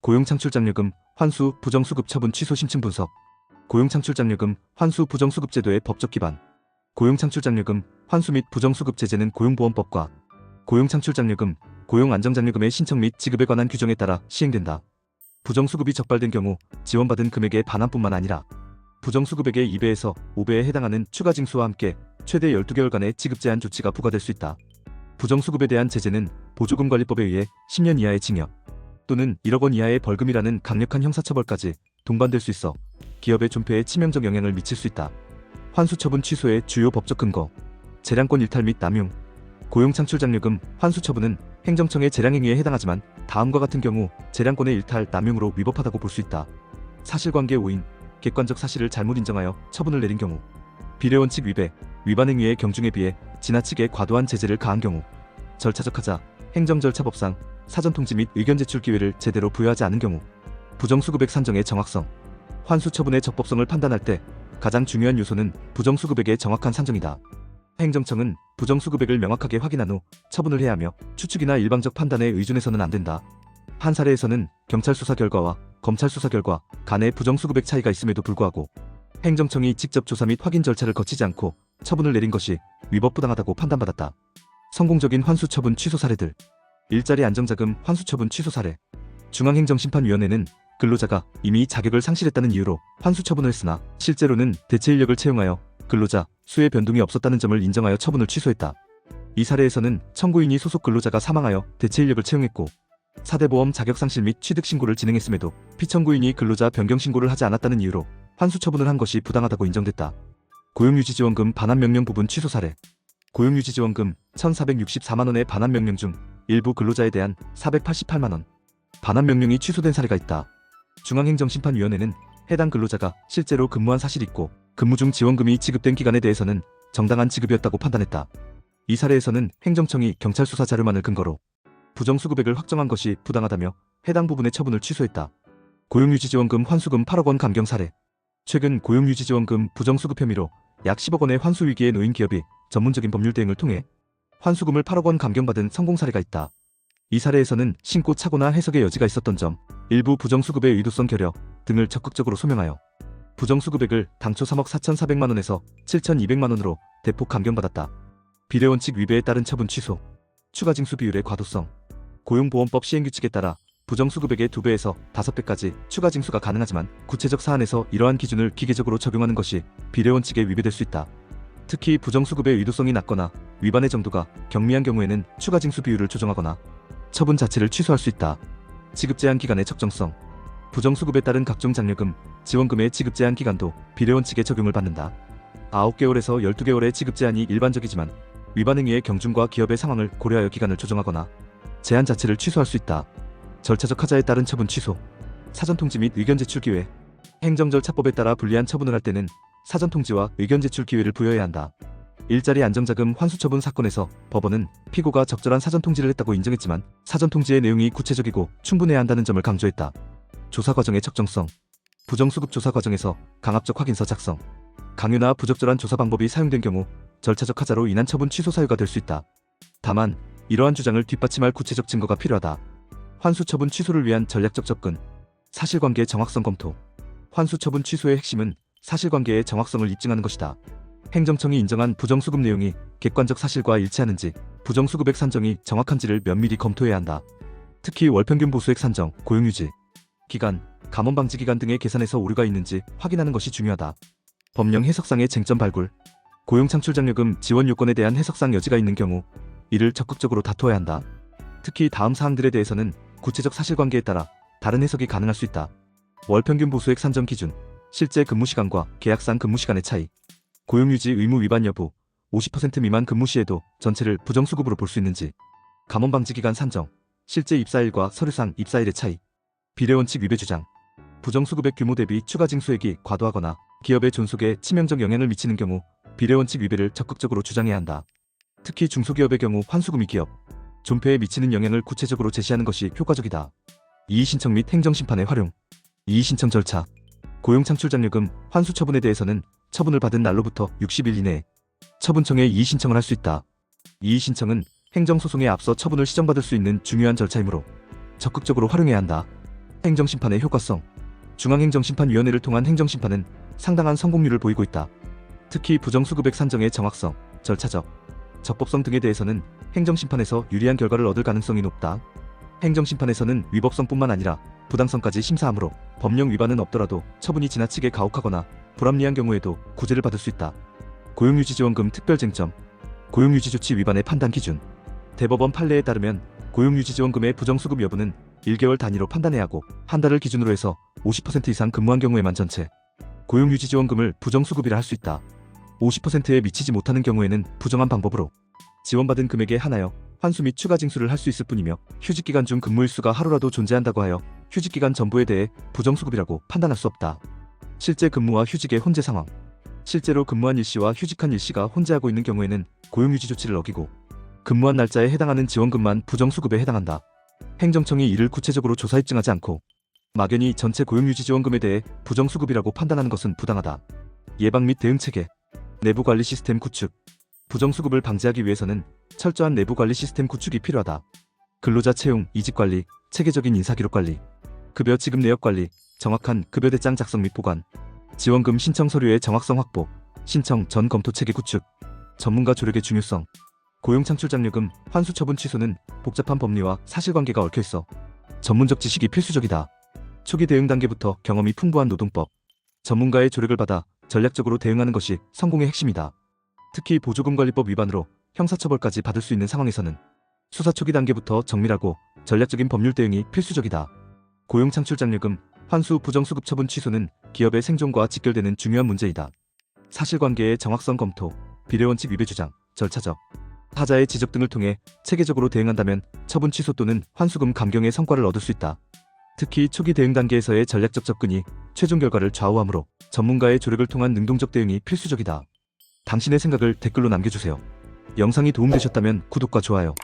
고용창출장려금, 환수, 부정수급 처분 취소 심층 분석. 고용창출장려금, 환수, 부정수급 제도의 법적 기반. 고용창출장려금, 환수 및 부정수급 제재는 고용보험법과 고용창출장려금, 고용안정장려금의 신청 및 지급에 관한 규정에 따라 시행된다. 부정수급이 적발된 경우 지원받은 금액의 반환뿐만 아니라 부정수급액의 2배에서 5배에 해당하는 추가 징수와 함께 최대 12개월간의 지급 제한 조치가 부과될 수 있다. 부정수급에 대한 제재는 보조금관리법에 의해 10년 이하의 징역 또는 1억 원 이하의 벌금이라는 강력한 형사처벌까지 동반될 수 있어 기업의 존폐에 치명적 영향을 미칠 수 있다. 환수처분 취소의 주요 법적 근거. 재량권 일탈 및 남용. 고용창출장려금, 환수처분은 행정청의 재량행위에 해당하지만 다음과 같은 경우 재량권의 일탈, 남용으로 위법하다고 볼 수 있다. 사실관계 오인, 객관적 사실을 잘못 인정하여 처분을 내린 경우. 비례원칙 위배, 위반 행위의 경중에 비해 지나치게 과도한 제재를 가한 경우. 절차적 하자, 행정절차법상 사전통지 및 의견 제출 기회를 제대로 부여하지 않은 경우. 부정수급액 산정의 정확성. 환수처분의 적법성을 판단할 때 가장 중요한 요소는 부정수급액의 정확한 산정이다. 행정청은 부정수급액을 명확하게 확인한 후 처분을 해야 하며 추측이나 일방적 판단에 의존해서는 안 된다. 한 사례에서는 경찰 수사 결과와 검찰 수사 결과 간의 부정수급액 차이가 있음에도 불구하고 행정청이 직접 조사 및 확인 절차를 거치지 않고 처분을 내린 것이 위법부당하다고 판단받았다. 성공적인 환수처분 취소 사례들. 일자리 안정자금 환수처분 취소 사례. 중앙행정심판위원회는 근로자가 이미 자격을 상실했다는 이유로 환수처분을 했으나 실제로는 대체 인력을 채용하여 근로자 수의 변동이 없었다는 점을 인정하여 처분을 취소했다. 이 사례에서는 청구인이 소속 근로자가 사망하여 대체 인력을 채용했고 사대보험 자격상실 및 취득신고를 진행했음에도 피청구인이 근로자 변경 신고를 하지 않았다는 이유로 환수처분을 한 것이 부당하다고 인정됐다. 고용유지지원금 반환명령 부분 취소 사례. 고용유지지원금 1,464만원의 반환명령 중 일부 근로자에 대한 488만원 반환명령이 취소된 사례가 있다. 중앙행정심판위원회는 해당 근로자가 실제로 근무한 사실이 있고 근무 중 지원금이 지급된 기간에 대해서는 정당한 지급이었다고 판단했다. 이 사례에서는 행정청이 경찰 수사 자료만을 근거로 부정수급액을 확정한 것이 부당하다며 해당 부분의 처분을 취소했다. 고용유지지원금 환수금 8억 원 감경 사례. 최근 고용유지지원금 부정수급 혐의로 약 10억 원의 환수 위기에 놓인 기업이 전문적인 법률 대응을 통해 환수금을 8억 원 감경받은 성공 사례가 있다. 이 사례에서는 신고 착오나 해석의 여지가 있었던 점, 일부 부정수급의 의도성 결여 등을 적극적으로 소명하여 부정수급액을 당초 3억 4,400만원에서 7,200만원으로 대폭 감경받았다. 비례원칙 위배에 따른 처분 취소. 추가징수 비율의 과도성. 고용보험법 시행규칙에 따라 부정수급액의 2배에서 5배까지 추가징수가 가능하지만 구체적 사안에서 이러한 기준을 기계적으로 적용하는 것이 비례원칙에 위배될 수 있다. 특히 부정수급의 의도성이 낮거나 위반의 정도가 경미한 경우에는 추가징수 비율을 조정하거나 처분 자체를 취소할 수 있다. 지급제한 기간의 적정성. 부정수급에 따른 각종 장려금, 지원금의 지급제한 기간도 비례원칙에 적용을 받는다. 9개월에서 12개월의 지급제한이 일반적이지만 위반 행위의 경중과 기업의 상황을 고려하여 기간을 조정하거나 제한 자체를 취소할 수 있다. 절차적 하자에 따른 처분 취소. 사전통지 및 의견 제출 기회. 행정절차법에 따라 불리한 처분을 할 때는 사전통지와 의견 제출 기회를 부여해야 한다. 일자리 안정자금 환수처분 사건에서 법원은 피고가 적절한 사전통지를 했다고 인정했지만 사전통지의 내용이 구체적이고 충분해야 한다는 점을 강조했다. 조사 과정의 적정성. 부정수급 조사 과정에서 강압적 확인서 작성, 강요나 부적절한 조사 방법이 사용된 경우 절차적 하자로 인한 처분 취소 사유가 될 수 있다. 다만 이러한 주장을 뒷받침할 구체적 증거가 필요하다. 환수처분 취소를 위한 전략적 접근. 사실관계의 정확성 검토. 환수처분 취소의 핵심은 사실관계의 정확성을 입증하는 것이다. 행정청이 인정한 부정수급 내용이 객관적 사실과 일치하는지, 부정수급액 산정이 정확한지를 면밀히 검토해야 한다. 특히 월평균 보수액 산정, 고용유지 기간, 감원방지 기간 등의 계산에서 오류가 있는지 확인하는 것이 중요하다. 법령 해석상의 쟁점 발굴. 고용창출장려금 지원 요건에 대한 해석상 여지가 있는 경우 이를 적극적으로 다투어야 한다. 특히 다음 사항들에 대해서는 구체적 사실관계에 따라 다른 해석이 가능할 수 있다. 월평균 보수액 산정 기준, 실제 근무시간과 계약상 근무시간의 차이, 고용유지 의무 위반 여부, 50% 미만 근무 시에도 전체를 부정수급으로 볼 수 있는지, 감원방지기간 산정, 실제 입사일과 서류상 입사일의 차이, 비례원칙 위배 주장. 부정수급액 규모 대비 추가징수액이 과도하거나 기업의 존속에 치명적 영향을 미치는 경우 비례원칙 위배를 적극적으로 주장해야 한다. 특히 중소기업의 경우 환수금이 기업 존폐에 미치는 영향을 구체적으로 제시하는 것이 효과적이다. 이의신청 및 행정심판의 활용. 이의신청 절차. 고용창출장려금 환수 처분에 대해서는 처분을 받은 날로부터 60일 이내에 처분청에 이의신청을 할 수 있다. 이의신청은 행정소송에 앞서 처분을 시정받을 수 있는 중요한 절차이므로 적극적으로 활용해야 한다. 행정심판의 효과성. 중앙행정심판위원회를 통한 행정심판은 상당한 성공률을 보이고 있다. 특히 부정수급액 산정의 정확성, 절차적, 적법성 등에 대해서는 행정심판에서 유리한 결과를 얻을 가능성이 높다. 행정심판에서는 위법성뿐만 아니라 부당성까지 심사하므로 법령 위반은 없더라도 처분이 지나치게 가혹하거나 불합리한 경우에도 구제를 받을 수 있다. 고용유지지원금 특별쟁점. 고용유지조치 위반의 판단 기준. 대법원 판례에 따르면 고용유지지원금의 부정수급 여부는 1개월 단위로 판단해야 하고 한 달을 기준으로 해서 50% 이상 근무한 경우에만 전체 고용유지지원금을 부정수급이라 할 수 있다. 50%에 미치지 못하는 경우에는 부정한 방법으로 지원받은 금액에 한하여 환수 및 추가 징수를 할 수 있을 뿐이며 휴직기간 중 근무일수가 하루라도 존재한다고 하여 휴직기간 전부에 대해 부정수급이라고 판단할 수 없다. 실제 근무와 휴직의 혼재 상황. 실제로 근무한 일시와 휴직한 일시가 혼재하고 있는 경우에는 고용유지 조치를 어기고 근무한 날짜에 해당하는 지원금만 부정수급에 해당한다. 행정청이 이를 구체적으로 조사 입증하지 않고 막연히 전체 고용유지지원금에 대해 부정수급이라고 판단하는 것은 부당하다. 예방 및 대응체계. 내부관리 시스템 구축. 부정수급을 방지하기 위해서는 철저한 내부관리 시스템 구축이 필요하다. 근로자 채용, 이직관리, 체계적인 인사기록관리, 급여 지급 내역관리, 정확한 급여 대장 작성 및 보관, 지원금 신청 서류의 정확성 확보, 신청 전 검토 체계 구축, 전문가 조력의 중요성. 고용창출장려금, 환수처분 취소는 복잡한 법리와 사실관계가 얽혀있어 전문적 지식이 필수적이다. 초기 대응 단계부터 경험이 풍부한 노동법, 전문가의 조력을 받아 전략적으로 대응하는 것이 성공의 핵심이다. 특히 보조금관리법 위반으로 형사처벌까지 받을 수 있는 상황에서는 수사 초기 단계부터 정밀하고 전략적인 법률 대응이 필수적이다. 고용창출장려금, 환수 부정수급 처분 취소는 기업의 생존과 직결되는 중요한 문제이다. 사실관계의 정확성 검토, 비례원칙 위배 주장, 절차적, 타자의 지적 등을 통해 체계적으로 대응한다면 처분 취소 또는 환수금 감경의 성과를 얻을 수 있다. 특히 초기 대응 단계에서의 전략적 접근이 최종 결과를 좌우하므로 전문가의 조력을 통한 능동적 대응이 필수적이다. 당신의 생각을 댓글로 남겨주세요. 영상이 도움되셨다면 구독과 좋아요,